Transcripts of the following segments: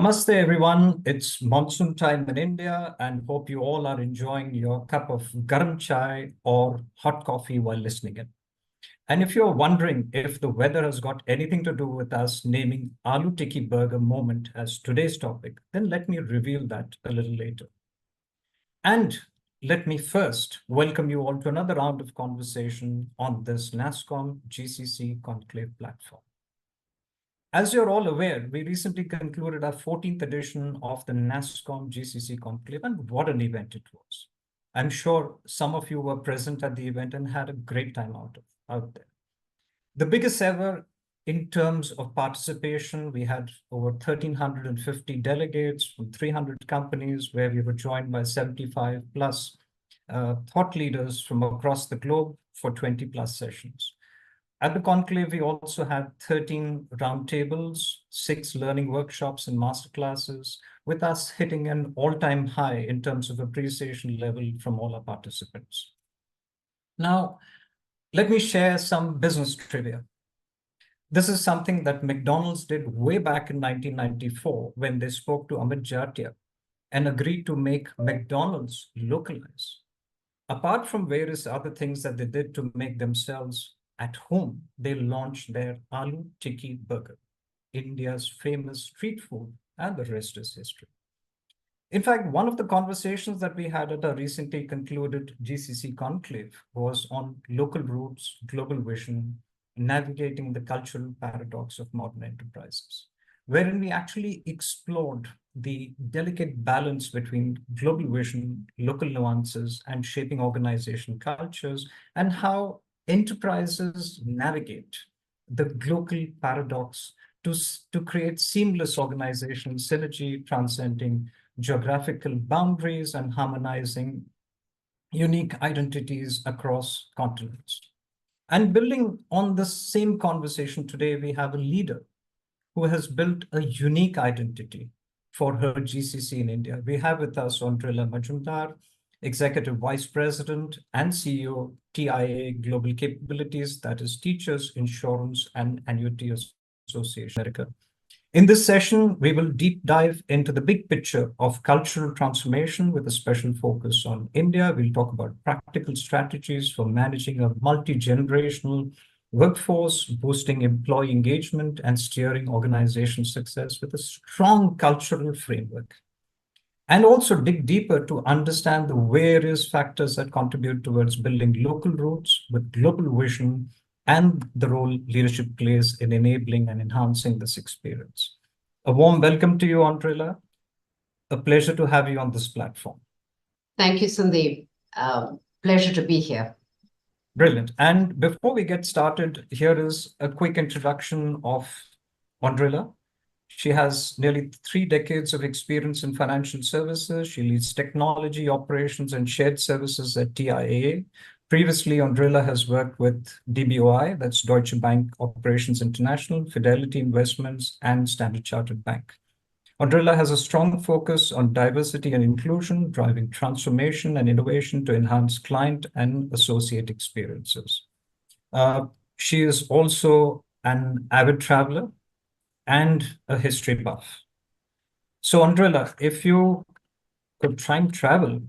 Namaste, everyone. It's monsoon time in India, and hope you all are enjoying your cup of garam chai or hot coffee while listening in. And if you're wondering if the weather has got anything to do with us naming Aloo-Tikki Burger Moment as today's topic, then let me reveal that a little later. And let me first welcome you all to another round of conversation on this Nasscom GCC Conclave platform. As you're all aware, we recently concluded our 14th edition of the Nasscom GCC Conclave, and what an event it was. I'm sure some of you were present at the event and had a great time out there. The biggest ever in terms of participation. We had over 1,350 delegates from 300 companies, where we were joined by 75 plus thought leaders from across the globe for 20 plus sessions. At the conclave, we also had 13 roundtables, 6 learning workshops and masterclasses, with us hitting an all-time high in terms of appreciation level from all our participants. Now, let me share some business trivia. This is something that McDonald's did way back in 1994 when they spoke to Amit Jatia and agreed to make McDonald's localize. Apart from various other things that they did to make themselves at home, they launched their Aloo-Tikki Burger, India's famous street food, and the rest is history. In fact, one of the conversations that we had at our recently concluded GCC conclave was on local roots, global vision, navigating the cultural paradox of modern enterprises, wherein we actually explored the delicate balance between global vision, local nuances, and shaping organization cultures, and how enterprises navigate the global paradox to create seamless organizational synergy, transcending geographical boundaries and harmonizing unique identities across continents. And building on the same conversation today, we have a leader who has built a unique identity for her GCC in India. We have with us Oindrila Majumdar, Executive Vice President and CEO, TIAA Global Capabilities, that is Teachers, Insurance, and Annuity Association America. In this session, we will deep dive into the big picture of cultural transformation with a special focus on India. We'll talk about practical strategies for managing a multi-generational workforce, boosting employee engagement, and steering organization success with a strong cultural framework. And also dig deeper to understand the various factors that contribute towards building local roots with global vision and the role leadership plays in enabling and enhancing this experience. A warm welcome to you, Oindrila. A pleasure to have you on this platform. Thank you, Sandeep. Pleasure to be here. Brilliant. And before we get started, here is a quick introduction of Oindrila. She has nearly 3 decades of experience in financial services. She leads technology, operations, and shared services at TIAA. Previously, Oindrila has worked with DBOI, that's Deutsche Bank Operations International, Fidelity Investments, and Standard Chartered Bank. Oindrila has a strong focus on diversity and inclusion, driving transformation and innovation to enhance client and associate experiences. She is also an avid traveler and a history buff. So, Oindrila, if you could time travel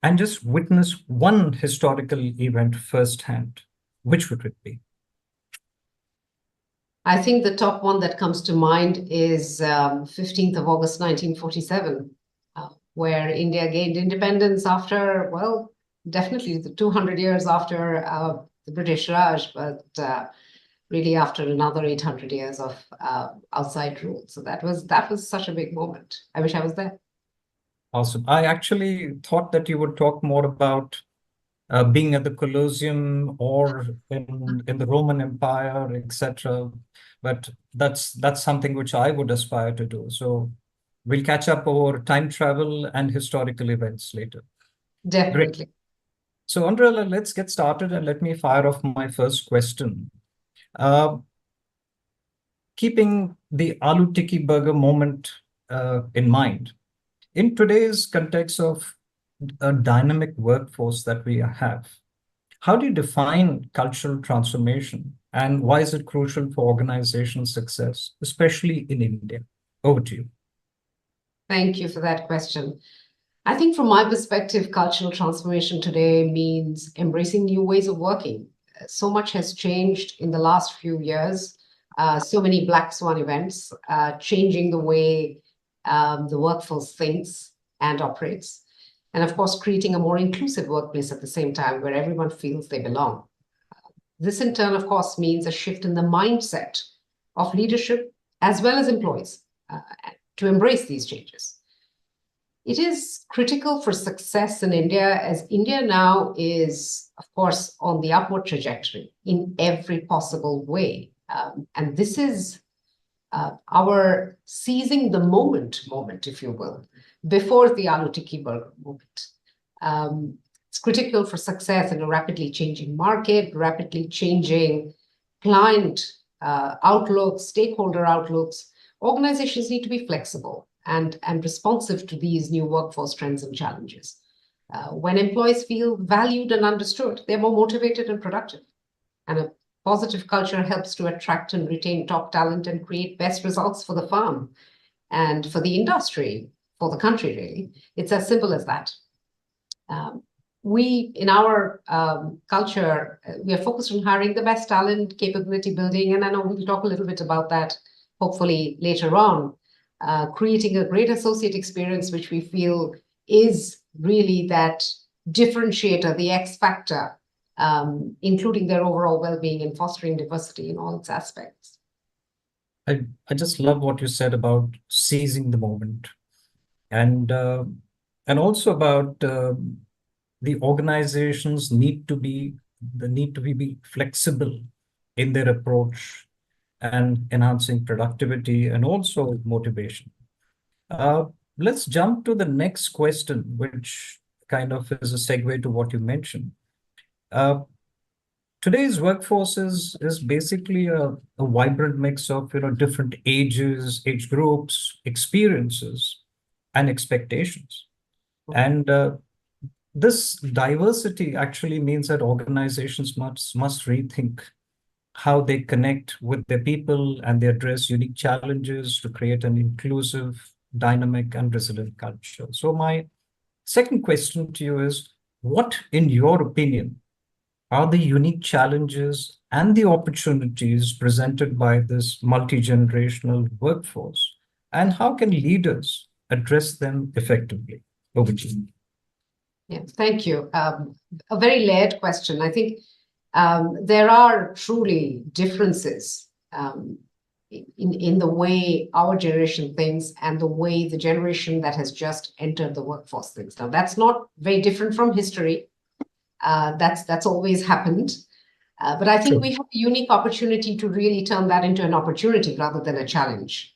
and just witness one historical event firsthand, which would it be? I think the top one that comes to mind is 15th of August 1947, where India gained independence after, well, definitely the 200 years after the British Raj, but really after another 800 years of outside rule. So that was such a big moment. I wish I was there. Awesome. I actually thought that you would talk more about being at the Colosseum or in the Roman Empire, etc. But that's something which I would aspire to do. So we'll catch up over time travel and historical events later. Definitely. Great. So Oindrila, let's get started and let me fire off my first question. Keeping the Aloo-Tikki Burger moment in mind, in today's context of a dynamic workforce that we have, how do you define cultural transformation and why is it crucial for organizational success, especially in India? Over to you. Thank you for that question. I think from my perspective, cultural transformation today means embracing new ways of working. So much has changed in the last few years. So many black swan events, changing the way the workforce thinks and operates. And of course, creating a more inclusive workplace at the same time where everyone feels they belong. This in turn, of course, means a shift in the mindset of leadership as well as employees to embrace these changes. It is critical for success in India, as India now is, of course, on the upward trajectory in every possible way. And this is our seizing the moment, if you will, before the Aloo-Tikki Burger Moment. It's critical for success in a rapidly changing market, rapidly changing client outlooks, stakeholder outlooks. Organizations need to be flexible and responsive to these new workforce trends and challenges. When employees feel valued and understood, they're more motivated and productive. And a positive culture helps to attract and retain top talent and create best results for the firm and for the industry, for the country, really. It's as simple as that. We, in our culture, we are focused on hiring the best talent, capability building, and I know we'll talk a little bit about that, hopefully later on. Creating a great associate experience, which we feel is really that differentiator, the X factor, including their overall well-being and fostering diversity in all its aspects. I just love what you said about seizing the moment, and also about the organizations need to be flexible in their approach and enhancing productivity and also motivation. Let's jump to the next question, which kind of is a segue to what you mentioned. Today's workforce is basically a vibrant mix of different ages, age groups, experiences, and expectations. And this diversity actually means that organizations must rethink how they connect with their people and they address unique challenges to create an inclusive, dynamic, and resilient culture. So my second question to you is, what, in your opinion, are the unique challenges and the opportunities presented by this multi-generational workforce, and how can leaders address them effectively? Over to you. Yeah, thank you. A very layered question. I think there are truly differences in the way our generation thinks and the way the generation that has just entered the workforce thinks. Now, that's not very different from history. That's always happened. But I think we have a unique opportunity to really turn that into an opportunity rather than a challenge.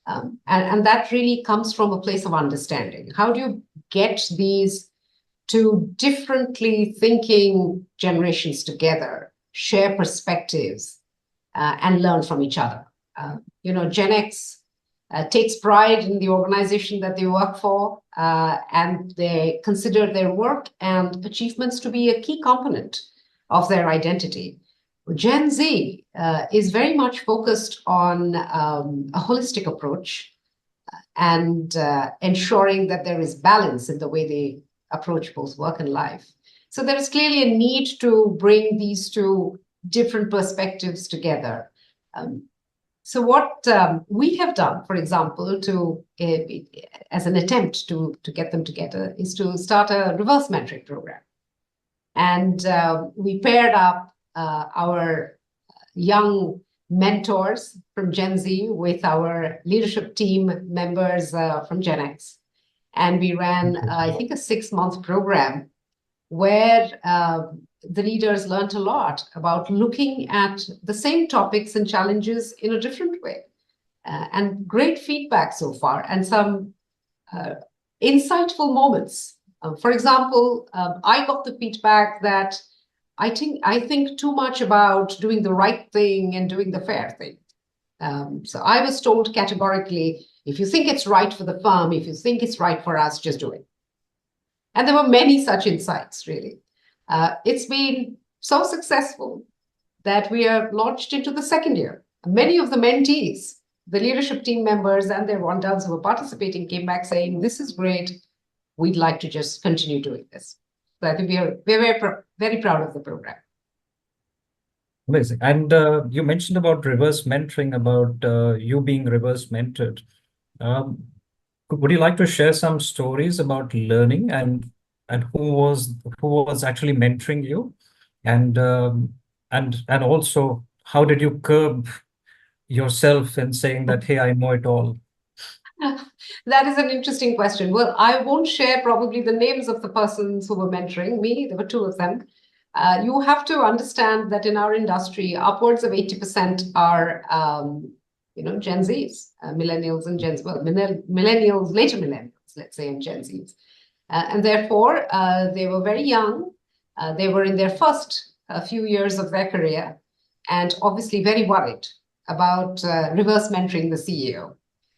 And that really comes from a place of understanding. How do you get these two differently thinking generations together, share perspectives, and learn from each other? Gen X takes pride in the organization that they work for, and they consider their work and achievements to be a key component of their identity. Gen Z is very much focused on a holistic approach and ensuring that there is balance in the way they approach both work and life. So there is clearly a need to bring these two different perspectives together. So what we have done, for example, as an attempt to get them together, is to start a reverse mentoring program. And we paired up our young mentors from Gen Z with our leadership team members from Gen X. And we ran, I think, a 6-month program where the leaders learned a lot about looking at the same topics and challenges in a different way. And great feedback so far, and some insightful moments. For example, I got the feedback that I think too much about doing the right thing and doing the fair thing. So I was told categorically, if you think it's right for the firm, if you think it's right for us, just do it. And there were many such insights, really. It's been so successful that we are launched into the second year. Many of the mentees the leadership team members and their one-downs who were participating came back saying, this is great. We'd like to just continue doing this. So I think we're very proud of the program. Amazing. And you mentioned about reverse mentoring, about you being reverse mentored. Would you like to share some stories about learning and who was actually mentoring you, and also how did you curb yourself in saying that, hey, I know it all? That is an interesting question. Well, I won't share probably the names of the persons who were mentoring me. There were two of them. You have to understand that in our industry, upwards of 80% are, Gen Zs, millennials and Gen Z, well, millennials, later millennials, let's say, and Gen Zs. And therefore, they were very young. They were in their first few years of their career, and obviously very worried about reverse mentoring the CEO.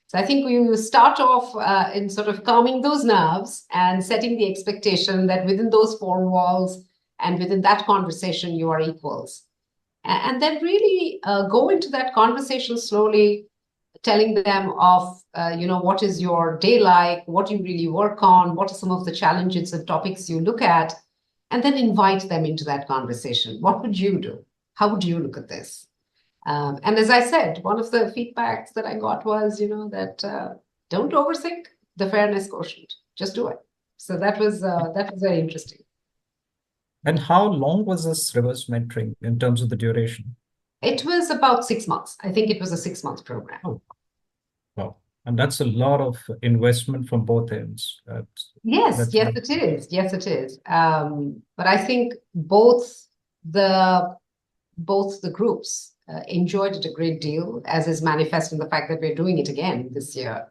So I think we will start off in sort of calming those nerves and setting the expectation that within those four walls and within that conversation, you are equals. And then really go into that conversation slowly, telling them of, what is your day like, what you really work on, what are some of the challenges and topics you look at, and then invite them into that conversation. What would you do? How would you look at this? And as I said, one of the feedbacks that I got was, that don't overthink the fairness quotient. Just do it. So that was very interesting. And how long was this reverse mentoring in terms of the duration? It was about 6 months. I think it was a 6-month program. Oh, wow. And that's a lot of investment from both ends. Yes, it is. Yes, it is. But I think both the groups enjoyed it a great deal, as is manifest in the fact that we're doing it again this year.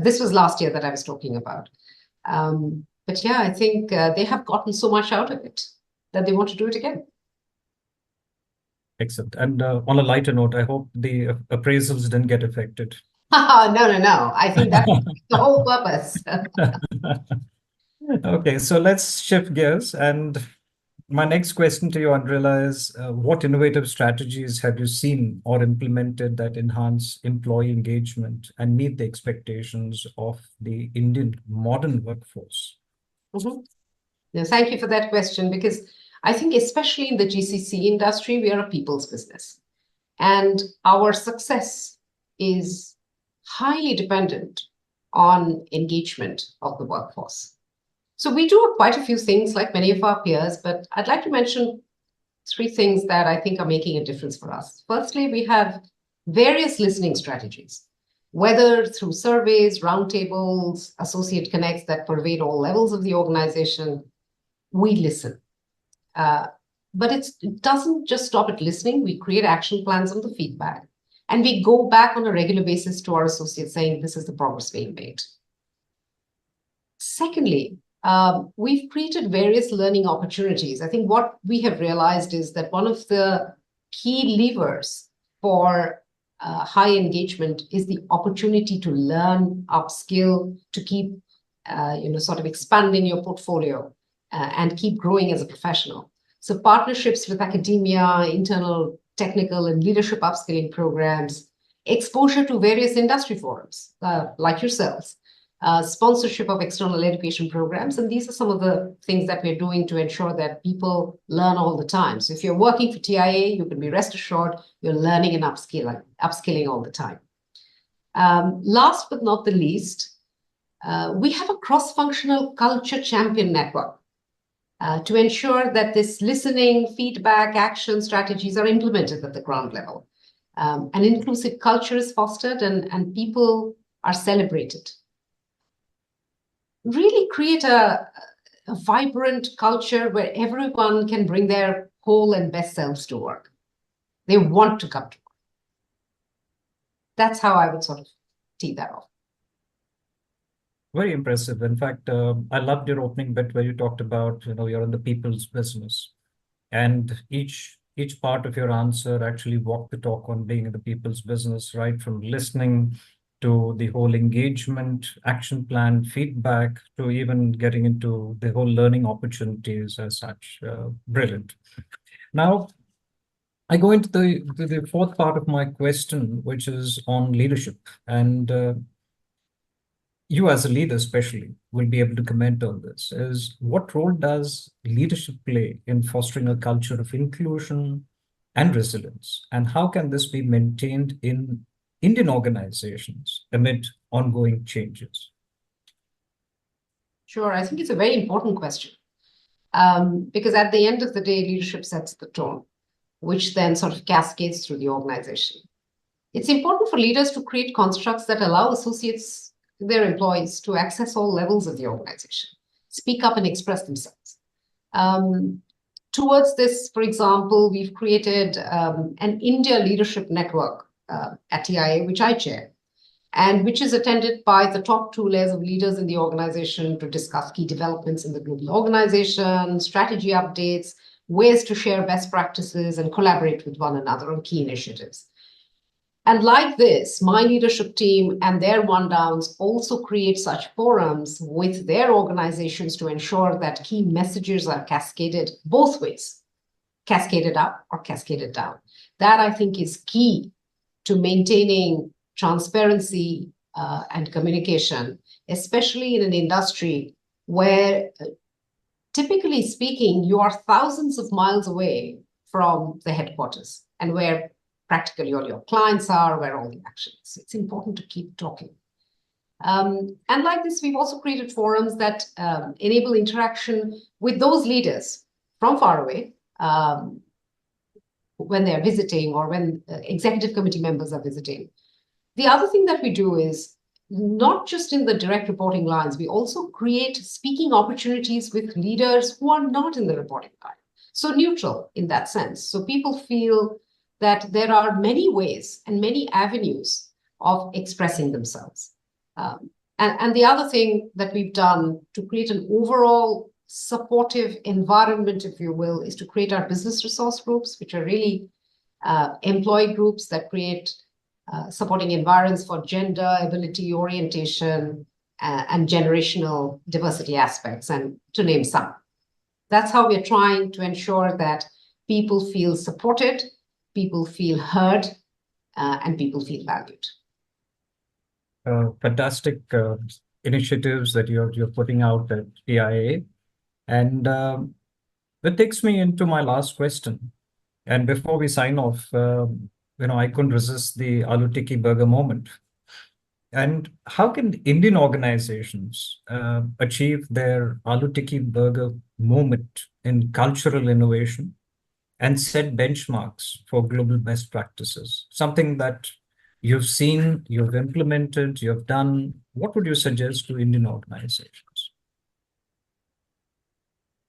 This was last year that I was talking about. But yeah, I think they have gotten so much out of it that they want to do it again. Excellent. And on a lighter note, I hope the appraisals didn't get affected. No. I think that's the whole purpose. Okay, so let's shift gears. And my next question to you, Oindrila, is what innovative strategies have you seen or implemented that enhance employee engagement and meet the expectations of the Indian modern workforce? Mm-hmm. No, thank you for that question, because I think especially in the GCC industry, we are a people's business. And our success is highly dependent on engagement of the workforce. So we do quite a few things like many of our peers, but I'd like to mention 3 things that I think are making a difference for us. Firstly, we have various listening strategies, whether through surveys, roundtables, associate connects that pervade all levels of the organization. We listen. But it doesn't just stop at listening. We create action plans on the feedback. And we go back on a regular basis to our associates saying, this is the progress being made. Secondly, we've created various learning opportunities. I think what we have realized is that one of the key levers for high engagement is the opportunity to learn, upskill, to keep, sort of expanding your portfolio and keep growing as a professional. So partnerships with academia, internal technical and leadership upskilling programs, exposure to various industry forums like yourselves, sponsorship of external education programs. And these are some of the things that we're doing to ensure that people learn all the time. So if you're working for TIAA, you can be rest assured you're learning and upskilling all the time. Last but not the least, we have a cross-functional culture champion network to ensure that this listening, feedback, action strategies are implemented at the ground level. An inclusive culture is fostered and people are celebrated. Really create a vibrant culture where everyone can bring their whole and best selves to work. They want to come to work. That's how I would sort of tee that off. Very impressive. In fact, I loved your opening bit where you talked about, you're in the people's business, and each part of your answer actually walked the talk on being in the people's business, right from listening to the whole engagement, action plan, feedback, to even getting into the whole learning opportunities as such. Brilliant. Now, I go into the fourth part of my question, which is on leadership. And you as a leader especially will be able to comment on this, is what role does leadership play in fostering a culture of inclusion and resilience? And how can this be maintained in Indian organizations amid ongoing changes? Sure, I think it's a very important question. Because at the end of the day, leadership sets the tone, which then sort of cascades through the organization. It's important for leaders to create constructs that allow associates, their employees, to access all levels of the organization, speak up and express themselves. Towards this, for example, we've created an India Leadership Network at TIAA, which I chair, and which is attended by the top 2 layers of leaders in the organization to discuss key developments in the global organization, strategy updates, ways to share best practices, and collaborate with one another on key initiatives. And like this, my leadership team and their one-downs also create such forums with their organizations to ensure that key messages are cascaded both ways, cascaded up or cascaded down. That, I think, is key to maintaining transparency and communication, especially in an industry where, typically speaking, you are thousands of miles away from the headquarters and where practically all your clients are, where all the actions. It's important to keep talking. And like this, we've also created forums that enable interaction with those leaders from far away when they're visiting or when executive committee members are visiting. The other thing that we do is not just in the direct reporting lines, we also create speaking opportunities with leaders who are not in the reporting line. So neutral in that sense. So people feel that there are many ways and many avenues of expressing themselves. And the other thing that we've done to create an overall supportive environment, if you will, is to create our business resource groups, which are really employee groups that create supporting environments for gender, ability, orientation, and generational diversity aspects, and to name some. That's how we're trying to ensure that people feel supported, people feel heard, and people feel valued. Fantastic initiatives that you're putting out at TIAA. And that takes me into my last question. And before we sign off, I couldn't resist the Aloo-Tikki Burger Moment. And how can Indian organizations achieve their Aloo-Tikki Burger Moment in cultural innovation and set benchmarks for global best practices? Something that you've seen, you've implemented, you've done. What would you suggest to Indian organizations?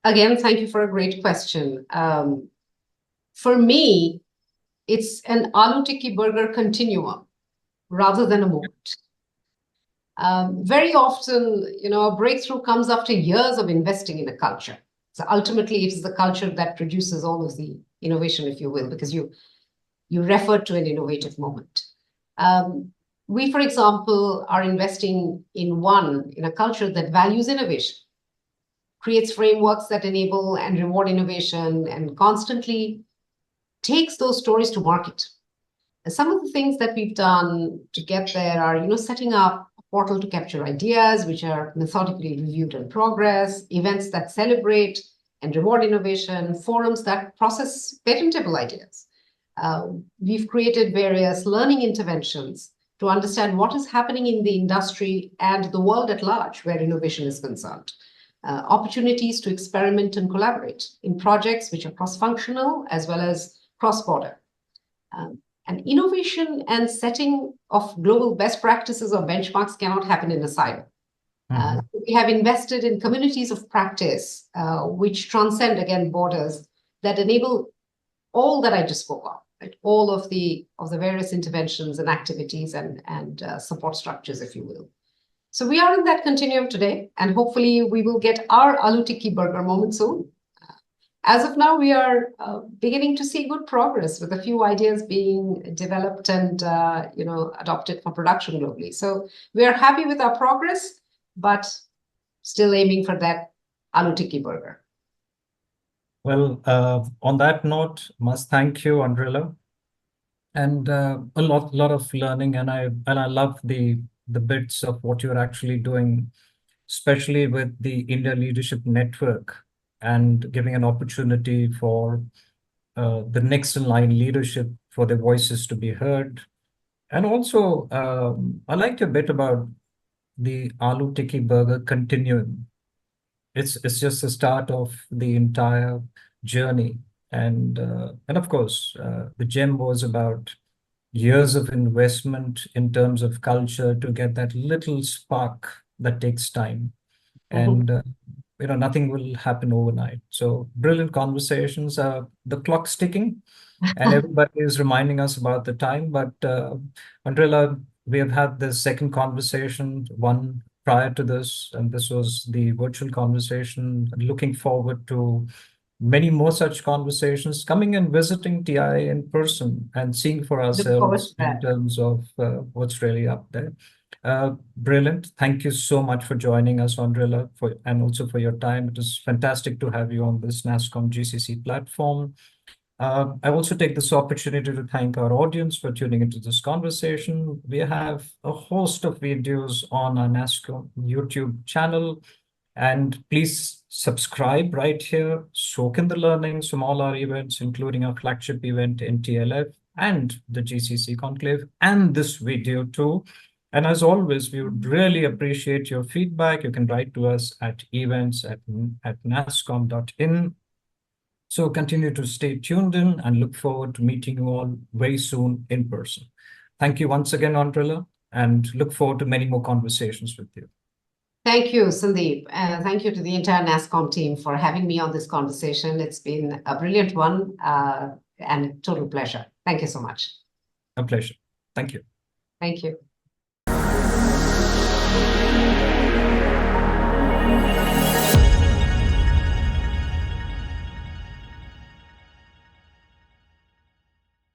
Again, thank you for a great question. For me, it's an Aloo-Tikki burger continuum rather than a moment. Very often, a breakthrough comes after years of investing in a culture. So ultimately, it is the culture that produces all of the innovation, if you will, because you referred to an innovative moment. We, for example, are investing in a culture that values innovation, creates frameworks that enable and reward innovation, and constantly takes those stories to market. And some of the things that we've done to get there are, setting up a portal to capture ideas, which are methodically reviewed in progress, events that celebrate and reward innovation, forums that process patentable ideas. We've created various learning interventions to understand what is happening in the industry and the world at large where innovation is concerned. Opportunities to experiment and collaborate in projects which are cross-functional as well as cross-border. And innovation and setting of global best practices or benchmarks cannot happen in a silo. We have invested in communities of practice which transcend, again, borders, that enable all that I just spoke of, right? All of the various interventions and activities and support structures, if you will. So we are in that continuum today, and hopefully we will get our Aloo-Tikki Burger Moment soon. As of now, we are beginning to see good progress with a few ideas being developed and adopted for production globally. So we are happy with our progress, but still aiming for that Aloo-Tikki burger. Well, on that note, must thank you, Andrilla, and a lot of learning, and I love the bits of what you're actually doing, especially with the India Leadership Network, and giving an opportunity for the next in line leadership for their voices to be heard. And also, I liked a bit about the Aloo-Tikki Burger Continuum. It's just the start of the entire journey, and of course, the gem was about years of investment in terms of culture to get that little spark that takes time. And nothing will happen overnight. So brilliant conversations. The clock's ticking, and everybody is reminding us about the time. But Andrilla, we have had the second conversation, one prior to this, and this was the virtual conversation. Looking forward to many more such conversations, coming and visiting TIA in person and seeing for Look forward to ourselves in that. terms of what's really up there. Brilliant. Thank you so much for joining us, Andrilla, and also for your time. It is fantastic to have you on this Nasscom GCC platform. I also take this opportunity to thank our audience for tuning into this conversation. We have a host of videos on our Nasscom YouTube channel, and please subscribe right here, soak in the learnings from all our events, including our flagship event in TLF and the GCC Conclave, and this video too. And as always, we would really appreciate your feedback. You can write to us at events@nasscom.in. So continue to stay tuned in and look forward to meeting you all very soon in person. Thank you once again, Andrilla, and look forward to many more conversations with you. Thank you, Sandeep. Thank you to the entire Nasscom team for having me on this conversation. It's been a brilliant one and a total pleasure. Thank you so much. A pleasure. Thank you. Thank you.